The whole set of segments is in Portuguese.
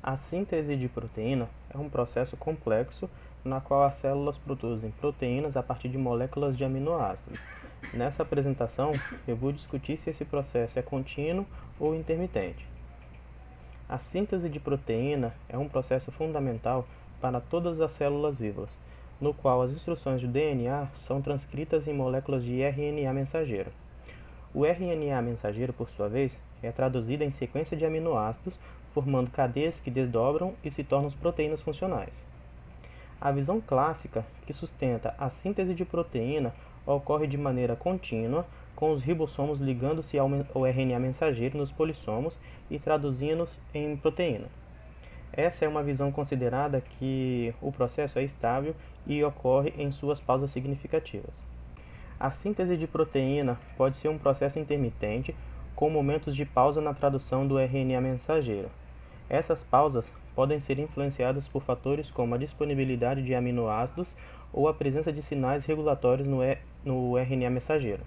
A síntese de proteína é um processo complexo na qual as células produzem proteínas a partir de moléculas de aminoácidos. Nessa apresentação, eu vou discutir se esse processo é contínuo ou intermitente. A síntese de proteína é um processo fundamental para todas as células vivas, no qual as instruções do DNA são transcritas em moléculas de RNA mensageiro. O RNA mensageiro, por sua vez, é traduzido em sequência de aminoácidos, formando cadeias que desdobram e se tornam proteínas funcionais. A visão clássica, que sustenta a síntese de proteína, ocorre de maneira contínua, com os ribossomos ligando-se ao RNA mensageiro nos polissomos e traduzindo-os em proteína. Essa é uma visão considerada que o processo é estável e ocorre em suas pausas significativas. A síntese de proteína pode ser um processo intermitente, com momentos de pausa na tradução do RNA mensageiro. Essas pausas podem ser influenciadas por fatores como a disponibilidade de aminoácidos ou a presença de sinais regulatórios no RNA mensageiro.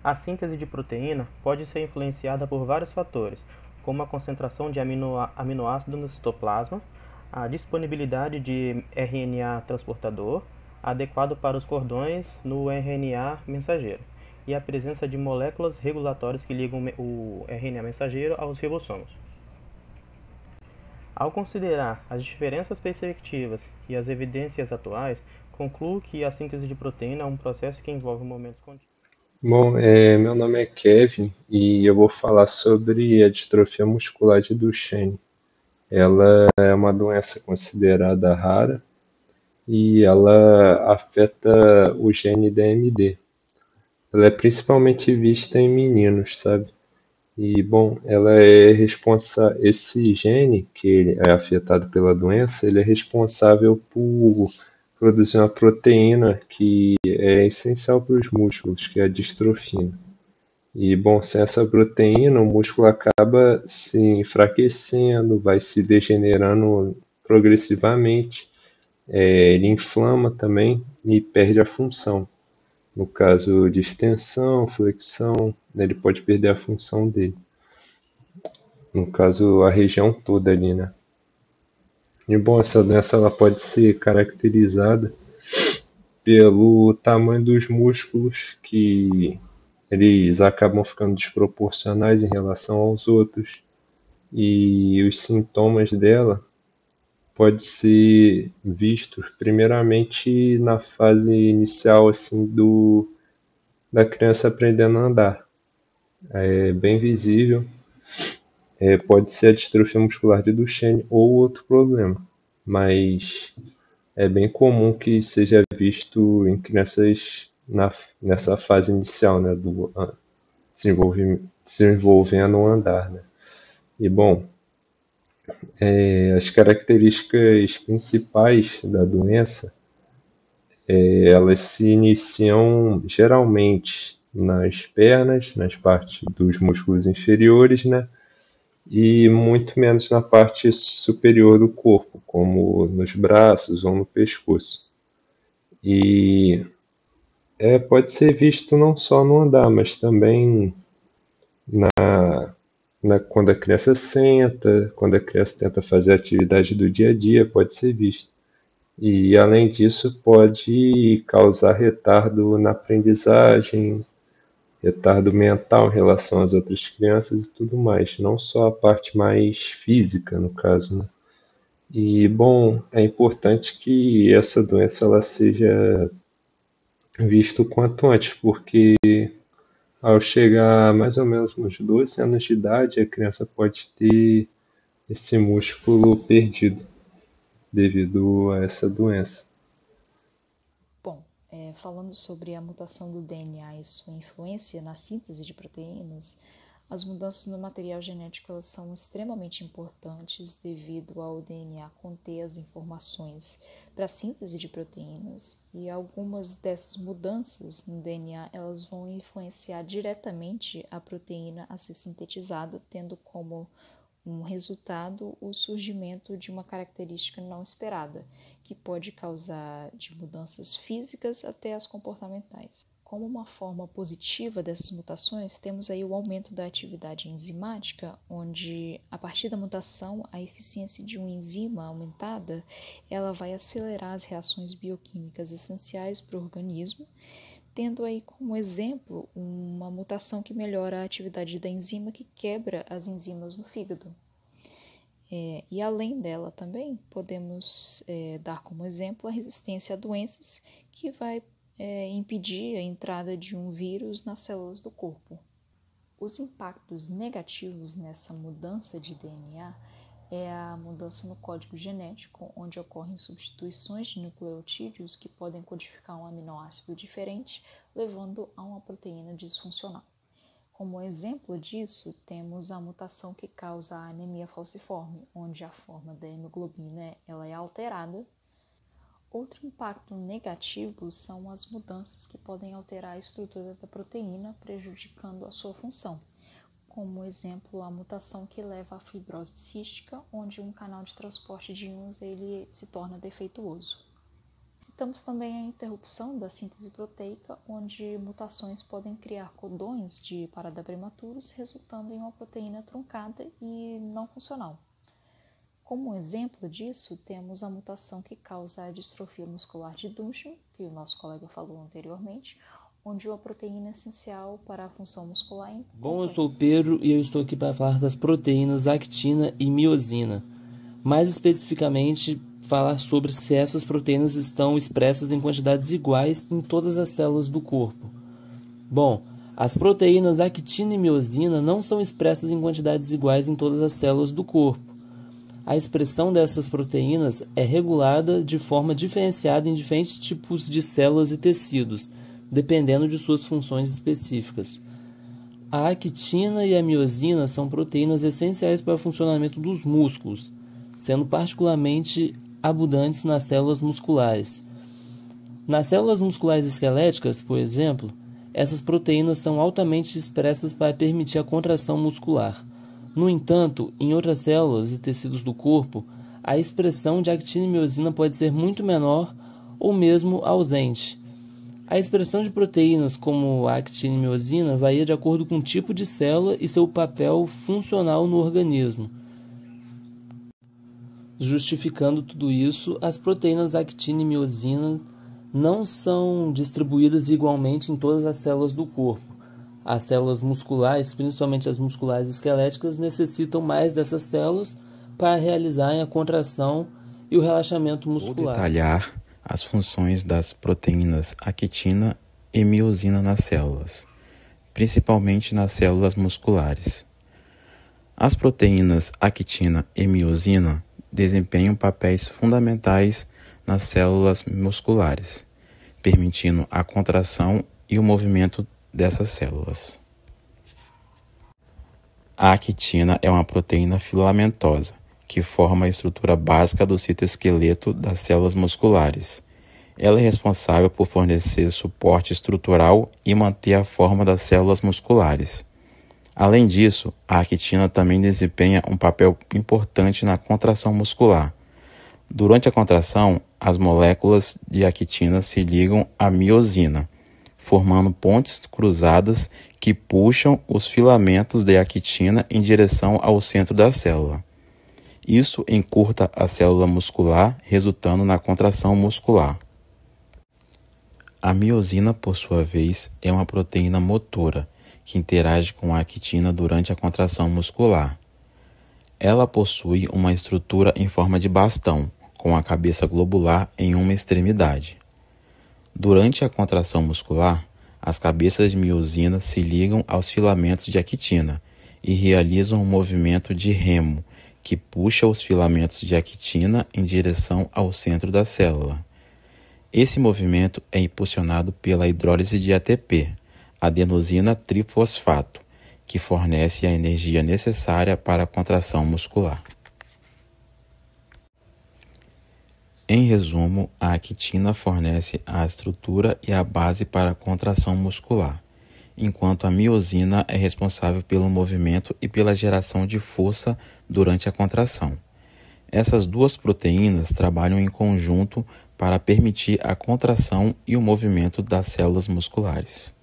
A síntese de proteína pode ser influenciada por vários fatores, como a concentração de aminoácido no citoplasma, a disponibilidade de RNA transportador, adequado para os cordões no RNA mensageiro, e a presença de moléculas regulatórias que ligam o RNA mensageiro aos ribossomos. Ao considerar as diferenças perspectivas e as evidências atuais, concluo que a síntese de proteína é um processo que envolve momentos contínuos. Bom, meu nome é Kevin e eu vou falar sobre a distrofia muscular de Duchenne. Ela é uma doença considerada rara e ela afeta o gene DMD. Ela é principalmente vista em meninos, sabe? E, bom, ela é responsável. Esse gene que é afetado pela doença, ele é responsável por produzir uma proteína que é essencial para os músculos, que é a distrofina. E, bom, sem essa proteína, o músculo acaba se enfraquecendo, vai se degenerando progressivamente, ele inflama também e perde a função. No caso de extensão, flexão, ele pode perder a função dele. No caso, a região toda ali, né? E, bom, essa doença ela pode ser caracterizada pelo tamanho dos músculos que eles acabam ficando desproporcionais em relação aos outros e os sintomas dela pode ser visto primeiramente na fase inicial assim do da criança aprendendo a andar. É bem visível, pode ser a distrofia muscular de Duchenne ou outro problema, mas é bem comum que seja visto em crianças nessa fase inicial, né, do desenvolvendo o andar, né? E bom, as características principais da doença, elas se iniciam geralmente nas pernas, nas partes dos músculos inferiores, né? E muito menos na parte superior do corpo, como nos braços ou no pescoço. E pode ser visto não só no andar, mas também quando a criança senta, quando a criança tenta fazer a atividade do dia a dia, pode ser visto. E, além disso, pode causar retardo na aprendizagem, retardo mental em relação às outras crianças e tudo mais, não só a parte mais física, no caso, né? E, bom, é importante que essa doença ela seja vista o quanto antes, porque ao chegar mais ou menos nos 12 anos de idade, a criança pode ter esse músculo perdido devido a essa doença. Bom, falando sobre a mutação do DNA e sua influência na síntese de proteínas, as mudanças no material genético elas são extremamente importantes devido ao DNA conter as informações para a síntese de proteínas e algumas dessas mudanças no DNA elas vão influenciar diretamente a proteína a ser sintetizada, tendo como um resultado o surgimento de uma característica não esperada, que pode causar de mudanças físicas até as comportamentais. Como uma forma positiva dessas mutações, temos aí o aumento da atividade enzimática, onde, a partir da mutação, a eficiência de uma enzima aumentada, ela vai acelerar as reações bioquímicas essenciais para o organismo, tendo aí como exemplo uma mutação que melhora a atividade da enzima que quebra as enzimas no fígado. E além dela também, podemos dar como exemplo a resistência a doenças, que vai impedir a entrada de um vírus nas células do corpo. Os impactos negativos nessa mudança de DNA é a mudança no código genético, onde ocorrem substituições de nucleotídeos que podem codificar um aminoácido diferente, levando a uma proteína disfuncional. Como exemplo disso, temos a mutação que causa a anemia falciforme, onde a forma da hemoglobina ela é alterada. Outro impacto negativo são as mudanças que podem alterar a estrutura da proteína, prejudicando a sua função. Como exemplo, a mutação que leva à fibrose cística, onde um canal de transporte de íons ele se torna defeituoso. Citamos também a interrupção da síntese proteica, onde mutações podem criar codões de parada prematuros, resultando em uma proteína truncada e não funcional. Como exemplo disso, temos a mutação que causa a distrofia muscular de Duchenne, que o nosso colega falou anteriormente, onde uma proteína essencial para a função muscular é Bom, eu sou o Pedro e eu estou aqui para falar das proteínas actina e miosina. Mais especificamente, falar sobre se essas proteínas estão expressas em quantidades iguais em todas as células do corpo. Bom, as proteínas actina e miosina não são expressas em quantidades iguais em todas as células do corpo. A expressão dessas proteínas é regulada de forma diferenciada em diferentes tipos de células e tecidos, dependendo de suas funções específicas. A actina e a miosina são proteínas essenciais para o funcionamento dos músculos, sendo particularmente abundantes nas células musculares. Nas células musculares esqueléticas, por exemplo, essas proteínas são altamente expressas para permitir a contração muscular. No entanto, em outras células e tecidos do corpo, a expressão de actina e miosina pode ser muito menor ou mesmo ausente. A expressão de proteínas como a actina e miosina varia de acordo com o tipo de célula e seu papel funcional no organismo. Justificando tudo isso, as proteínas actina e miosina não são distribuídas igualmente em todas as células do corpo. As células musculares, principalmente as musculares esqueléticas, necessitam mais dessas células para realizarem a contração e o relaxamento muscular. Vou detalhar as funções das proteínas actina e miosina nas células, principalmente nas células musculares. As proteínas actina e miosina desempenham papéis fundamentais nas células musculares, permitindo a contração e o movimento dessas células. A actina é uma proteína filamentosa que forma a estrutura básica do citoesqueleto das células musculares. Ela é responsável por fornecer suporte estrutural e manter a forma das células musculares. Além disso, a actina também desempenha um papel importante na contração muscular. Durante a contração, as moléculas de actina se ligam à miosina, formando pontes cruzadas que puxam os filamentos de actina em direção ao centro da célula. Isso encurta a célula muscular, resultando na contração muscular. A miosina, por sua vez, é uma proteína motora que interage com a actina durante a contração muscular. Ela possui uma estrutura em forma de bastão, com a cabeça globular em uma extremidade. Durante a contração muscular, as cabeças de miosina se ligam aos filamentos de actina e realizam um movimento de remo, que puxa os filamentos de actina em direção ao centro da célula. Esse movimento é impulsionado pela hidrólise de ATP, adenosina trifosfato, que fornece a energia necessária para a contração muscular. Em resumo, a actina fornece a estrutura e a base para a contração muscular, enquanto a miosina é responsável pelo movimento e pela geração de força durante a contração. Essas duas proteínas trabalham em conjunto para permitir a contração e o movimento das células musculares.